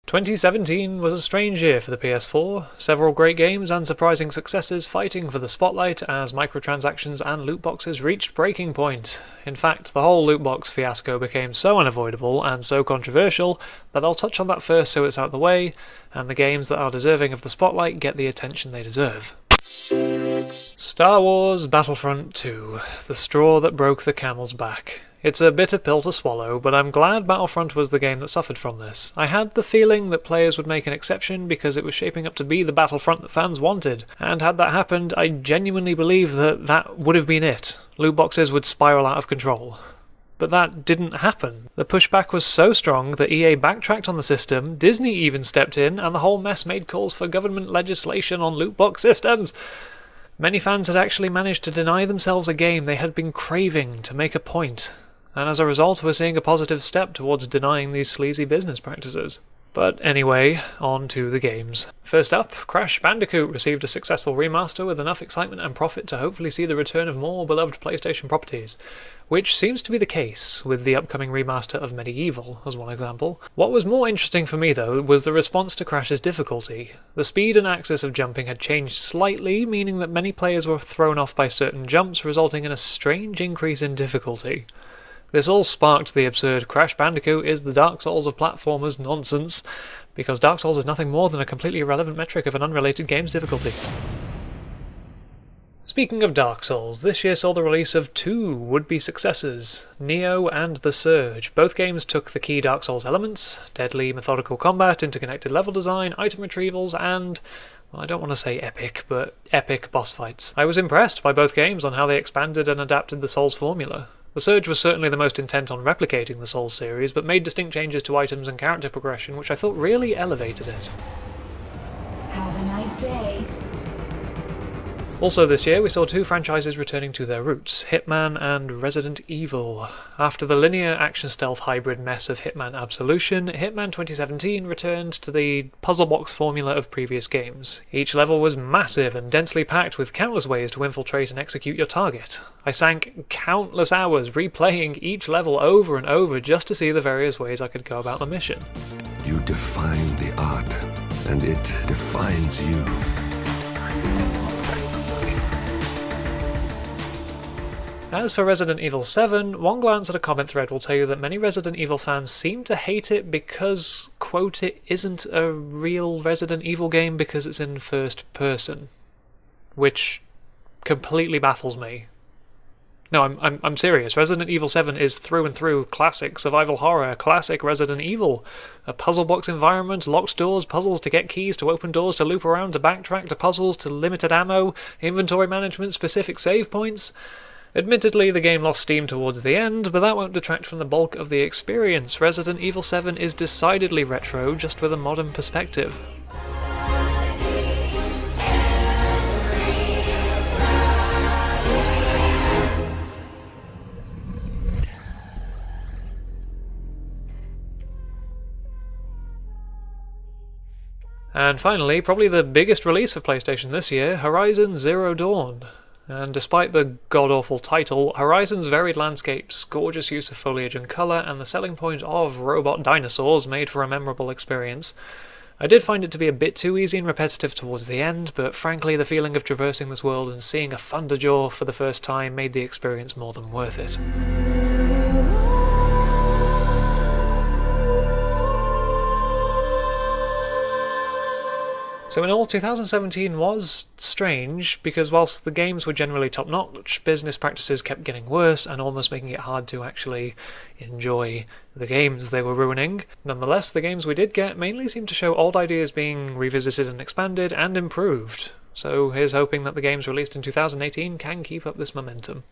2017 was a strange year for the PS4, several great games and surprising successes fighting for the spotlight as microtransactions and loot boxes reached breaking point. In fact, the whole loot box fiasco became so unavoidable and so controversial that I'll touch on that first so it's out of the way, and the games that are deserving of the spotlight get the attention they deserve. Star Wars Battlefront 2, the straw that broke the camel's back. It's a bitter pill to swallow, but I'm glad Battlefront was the game that suffered from this. I had the feeling that players would make an exception because it was shaping up to be the Battlefront that fans wanted, and had that happened, I genuinely believe that that would have been it. Loot boxes would spiral out of control. But that didn't happen. The pushback was so strong that EA backtracked on the system, Disney even stepped in, and the whole mess made calls for government legislation on loot box systems. Many fans had actually managed to deny themselves a game they had been craving to make a point, and as a result we're seeing a positive step towards denying these sleazy business practices. But anyway, on to the games. First up, Crash Bandicoot received a successful remaster with enough excitement and profit to hopefully see the return of more beloved PlayStation properties, which seems to be the case with the upcoming remaster of Medieval, as one example. What was more interesting for me though was the response to Crash's difficulty. The speed and axis of jumping had changed slightly, meaning that many players were thrown off by certain jumps, resulting in a strange increase in difficulty. This all sparked the absurd Crash Bandicoot is the Dark Souls of platformers nonsense, because Dark Souls is nothing more than a completely irrelevant metric of an unrelated game's difficulty. Speaking of Dark Souls, this year saw the release of two would-be successors, Neo and The Surge. Both games took the key Dark Souls elements, deadly methodical combat, interconnected level design, item retrievals, and, well, I don't want to say epic, but epic boss fights. I was impressed by both games on how they expanded and adapted the Souls formula. The Surge was certainly the most intent on replicating the Souls series, but made distinct changes to items and character progression, which I thought really elevated it. Have a nice day. Also this year we saw two franchises returning to their roots, Hitman and Resident Evil. After the linear action-stealth hybrid mess of Hitman Absolution, Hitman 2017 returned to the puzzle box formula of previous games. Each level was massive and densely packed with countless ways to infiltrate and execute your target. I sank countless hours replaying each level over and over just to see the various ways I could go about the mission. You define the art, and it defines you. As for Resident Evil 7, one glance at a comment thread will tell you that many Resident Evil fans seem to hate it because, quote, it isn't a real Resident Evil game because it's in first person. Which completely baffles me. No, I'm serious. Resident Evil 7 is through and through classic survival horror, classic Resident Evil. A puzzle box environment, locked doors, puzzles to get keys, to open doors, to loop around, to backtrack, to puzzles, to limited ammo, inventory management, specific save points. Admittedly, the game lost steam towards the end, but that won't detract from the bulk of the experience. Resident Evil 7 is decidedly retro, just with a modern perspective. And finally, probably the biggest release for PlayStation this year, Horizon Zero Dawn. And despite the god-awful title, Horizon's varied landscapes, gorgeous use of foliage and colour, and the selling point of robot dinosaurs made for a memorable experience. I did find it to be a bit too easy and repetitive towards the end, but frankly the feeling of traversing this world and seeing a Thunderjaw for the first time made the experience more than worth it. So in all, 2017 was strange, because whilst the games were generally top-notch, business practices kept getting worse and almost making it hard to actually enjoy the games they were ruining. Nonetheless, the games we did get mainly seemed to show old ideas being revisited and expanded and improved. So here's hoping that the games released in 2018 can keep up this momentum.